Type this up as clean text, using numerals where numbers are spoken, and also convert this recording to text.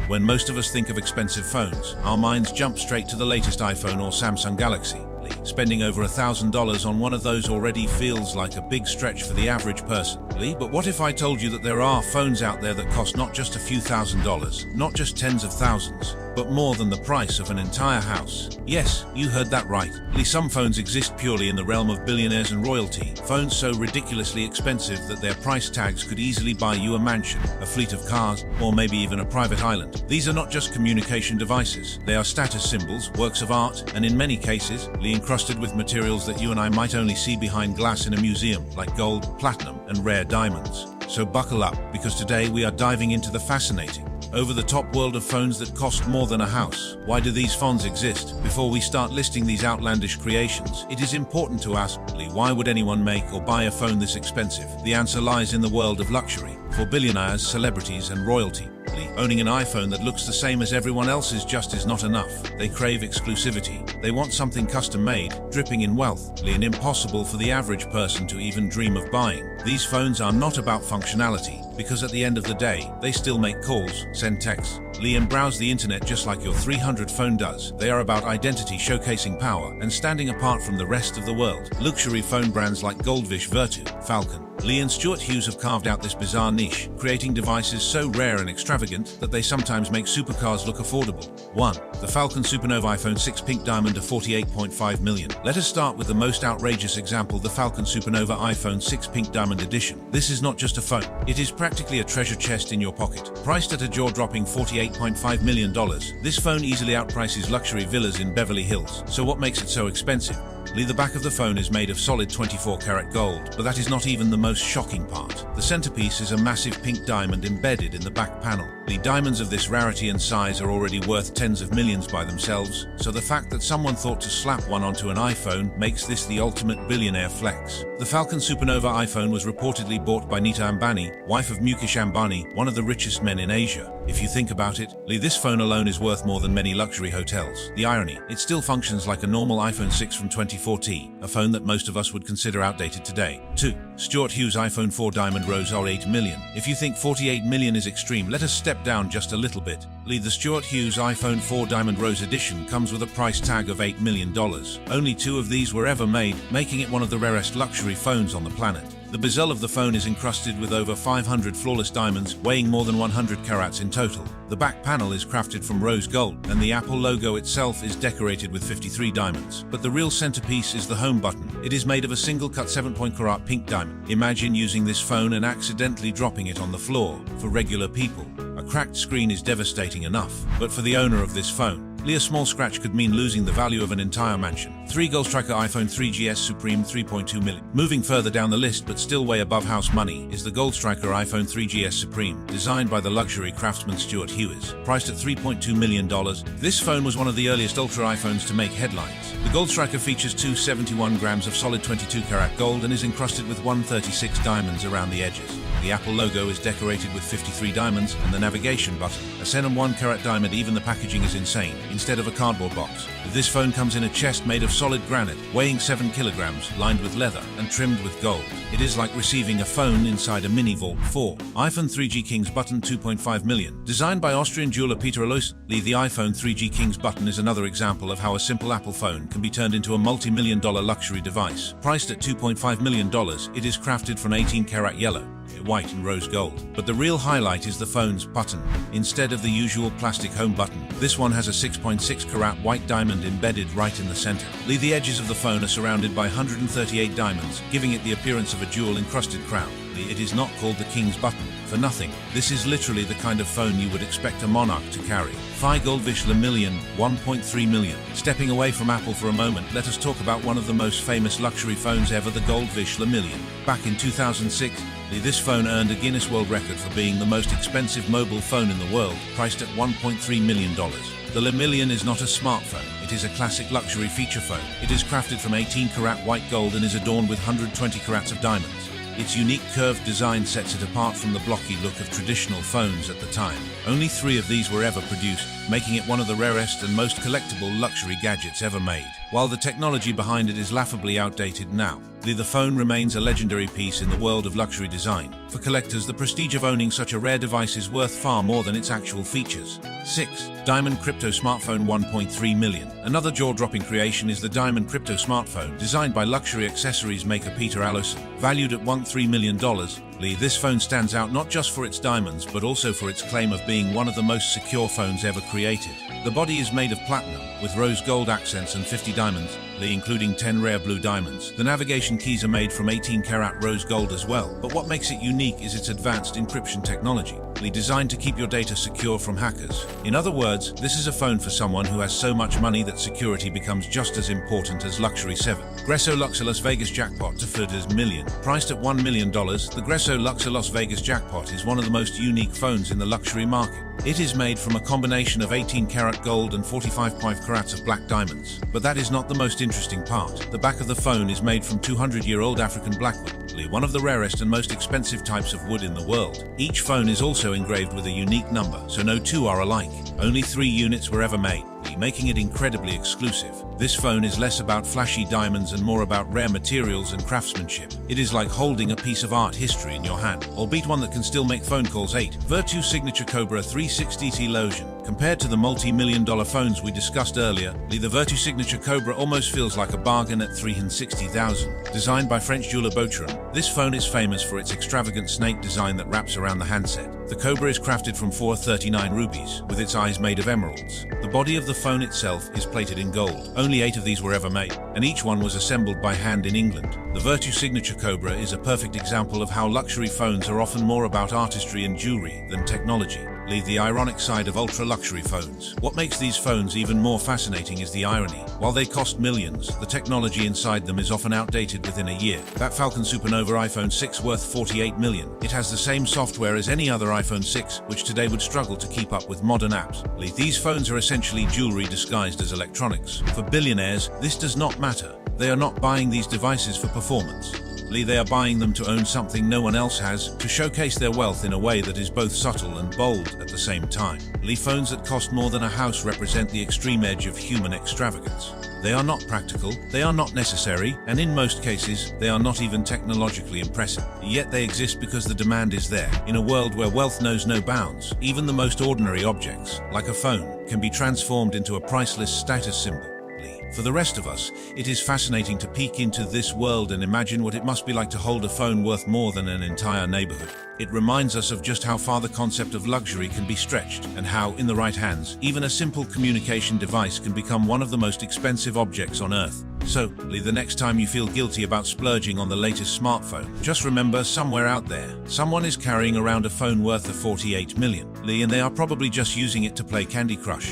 When most of us think of expensive phones, our minds jump straight to the latest iPhone or Samsung Galaxy. Spending over $1,000 on one of those already feels like a big stretch for the average person. But what if I told you that there are phones out there that cost not just a few $1,000s, not just tens of thousands, but more than the price of an entire house? Yes, you heard that right. Some phones exist purely in the realm of billionaires and royalty. Phones so ridiculously expensive that their price tags could easily buy you a mansion, a fleet of cars, or maybe even a private island. These are not just communication devices. They are status symbols, works of art, and in many cases, encrusted with materials that you and I might only see behind glass in a museum, like gold, platinum, and rare diamonds. So buckle up, because today we are diving into the fascinating, over-the-top world of phones that cost more than a house. Why do these phones exist? Before we start listing these outlandish creations, it is important to ask, why would anyone make or buy a phone this expensive? The answer lies in the world of luxury. For billionaires, celebrities, and royalty, owning an iPhone that looks the same as everyone else's just is not enough. They crave exclusivity. They want something custom-made, dripping in wealth, and impossible for the average person to even dream of buying. These phones are not about functionality, because at the end of the day, they still make calls, send texts, and browse the internet just like your 300 phone does. They are about identity, showcasing power, and standing apart from the rest of the world. Luxury phone brands like Goldvish, Vertu, Falcon, and Stuart Hughes have carved out this bizarre niche, creating devices so rare and extravagant that they sometimes make supercars look affordable. 1. The Falcon Supernova iPhone 6 Pink Diamond of $48.5 million. Let us start with the most outrageous example, the Falcon Supernova iPhone 6 Pink Diamond Edition. This is not just a phone. It is practically a treasure chest in your pocket. Priced at a jaw-dropping $48.5 million, this phone easily outprices luxury villas in Beverly Hills. So what makes it so expensive? The back of the phone is made of solid 24-karat gold, but that is not even the most shocking part. The centerpiece is a massive pink diamond embedded in the back panel. The diamonds of this rarity and size are already worth tens of millions by themselves, so the fact that someone thought to slap one onto an iPhone makes this the ultimate billionaire flex. The Falcon Supernova iPhone was reportedly bought by Nita Ambani, wife of Mukesh Ambani, one of the richest men in Asia. If you think about it, this phone alone is worth more than many luxury hotels. The irony, it still functions like a normal iPhone 6 from 2014, a phone that most of us would consider outdated today. 2. Stuart Hughes iPhone 4 Diamond Rose R8 million. If you think 48 million is extreme, let us step down just a little bit. The Stuart Hughes iPhone 4 Diamond Rose Edition comes with a price tag of $8 million. Only 2 of these were ever made, making it one of the rarest luxury phones on the planet. The bezel of the phone is encrusted with over 500 flawless diamonds, weighing more than 100 carats in total. The back panel is crafted from rose gold, and the Apple logo itself is decorated with 53 diamonds. But the real centerpiece is the home button. It is made of a single-cut 7-point-carat pink diamond. Imagine using this phone and accidentally dropping it on the floor. For regular people, a cracked screen is devastating enough. But for the owner of this phone, a small scratch could mean losing the value of an entire mansion. 3. Goldstriker iPhone 3GS Supreme 3.2 million. Moving further down the list but still way above house money is the Goldstriker iPhone 3GS Supreme, designed by the luxury craftsman Stuart Hughes. Priced at $3.2 million, this phone was one of the earliest ultra iPhones to make headlines. The Goldstriker features 271 grams of solid 22-karat gold and is encrusted with 136 diamonds around the edges. The Apple logo is decorated with 53 diamonds and the navigation button, a 1-carat diamond. Even the packaging is insane. Instead of a cardboard box, this phone comes in a chest made of solid granite, weighing 7 kilograms, lined with leather and trimmed with gold. It is like receiving a phone inside a mini vault. 4. iPhone 3G King's Button 2.5 million. Designed by Austrian jeweler Peter Alois, the iPhone 3G King's Button is another example of how a simple Apple phone can be turned into a multi-million-dollar luxury device. Priced at $2.5 million, it is crafted from 18-karat yellow, white and rose gold. But the real highlight is the phone's button. Instead of the usual plastic home button, this one has a 6.6-carat white diamond embedded right in the center. The edges of the phone are surrounded by 138 diamonds, giving it the appearance of a jewel-encrusted crown. It is not called the King's Button for nothing. This is literally the kind of phone you would expect a monarch to carry. 5. Goldvish Le Million, 1.3 million. Stepping away from Apple for a moment, let us talk about one of the most famous luxury phones ever, the Goldvish Le Million. Back in 2006, this phone earned a Guinness World Record for being the most expensive mobile phone in the world, priced at $1.3 million. The Le Million is not a smartphone. It is a classic luxury feature phone. It is crafted from 18-karat white gold and is adorned with 120 carats of diamonds. Its unique curved design sets it apart from the blocky look of traditional phones at the time. Only 3 of these were ever produced, making it one of the rarest and most collectible luxury gadgets ever made. While the technology behind it is laughably outdated now, The phone remains a legendary piece in the world of luxury design. For collectors, the prestige of owning such a rare device is worth far more than its actual features. 6. Diamond Crypto Smartphone 1.3 million. Another jaw-dropping creation is the Diamond Crypto Smartphone, designed by luxury accessories maker Peter Allison. Valued at $13 million, this phone stands out not just for its diamonds, but also for its claim of being one of the most secure phones ever created. The body is made of platinum, with rose gold accents and 50 diamonds, including 10 rare blue diamonds. The navigation keys are made from 18-karat rose gold as well, but what makes it unique is its advanced encryption technology, designed to keep your data secure from hackers. In other words, this is a phone for someone who has so much money that security becomes just as important as Luxury 7. Gresso Luxor Las Vegas Jackpot to Goldvish Le Million. Priced at $1 million, the Gresso Luxor Las Vegas Jackpot is one of the most unique phones in the luxury market. It is made from a combination of 18-karat gold and 45 carats of black diamonds. But that is not the most interesting part. The back of the phone is made from 200-year-old African blackwood, one of the rarest and most expensive types of wood in the world. Each phone is also engraved with a unique number, so no two are alike. Only 3 units were ever made, making it incredibly exclusive. This phone is less about flashy diamonds and more about rare materials and craftsmanship. It is like holding a piece of art history in your hand, albeit one that can still make phone calls. 8. Vertu Signature Cobra 360T Lotion. Compared to the multi-million-dollar phones we discussed earlier, the Vertu Signature Cobra almost feels like a bargain at $360,000. Designed by French jeweler Boutron, this phone is famous for its extravagant snake design that wraps around the handset. The Cobra is crafted from 439 rubies, with its eyes made of emeralds. The body of the phone itself is plated in gold. Only 8 of these were ever made, and each one was assembled by hand in England. The Vertu Signature Cobra is a perfect example of how luxury phones are often more about artistry and jewelry than technology. The ironic side of ultra-luxury phones. What makes these phones even more fascinating is the irony. While they cost millions, the technology inside them is often outdated within a year. That Falcon Supernova iPhone 6 worth $48 million. It has the same software as any other iPhone 6, which today would struggle to keep up with modern apps. These phones are essentially jewelry disguised as electronics. For billionaires, this does not matter. They are not buying these devices for performance. They are buying them to own something no one else has, to showcase their wealth in a way that is both subtle and bold at the same time. Phones that cost more than a house represent the extreme edge of human extravagance. They are not practical, they are not necessary, and in most cases, they are not even technologically impressive. Yet they exist because the demand is there. In a world where wealth knows no bounds, even the most ordinary objects, like a phone, can be transformed into a priceless status symbol. For the rest of us, it is fascinating to peek into this world and imagine what it must be like to hold a phone worth more than an entire neighborhood. It reminds us of just how far the concept of luxury can be stretched, and how, in the right hands, even a simple communication device can become one of the most expensive objects on Earth. So, the next time you feel guilty about splurging on the latest smartphone, just remember, somewhere out there, someone is carrying around a phone worth $48 million, and they are probably just using it to play Candy Crush.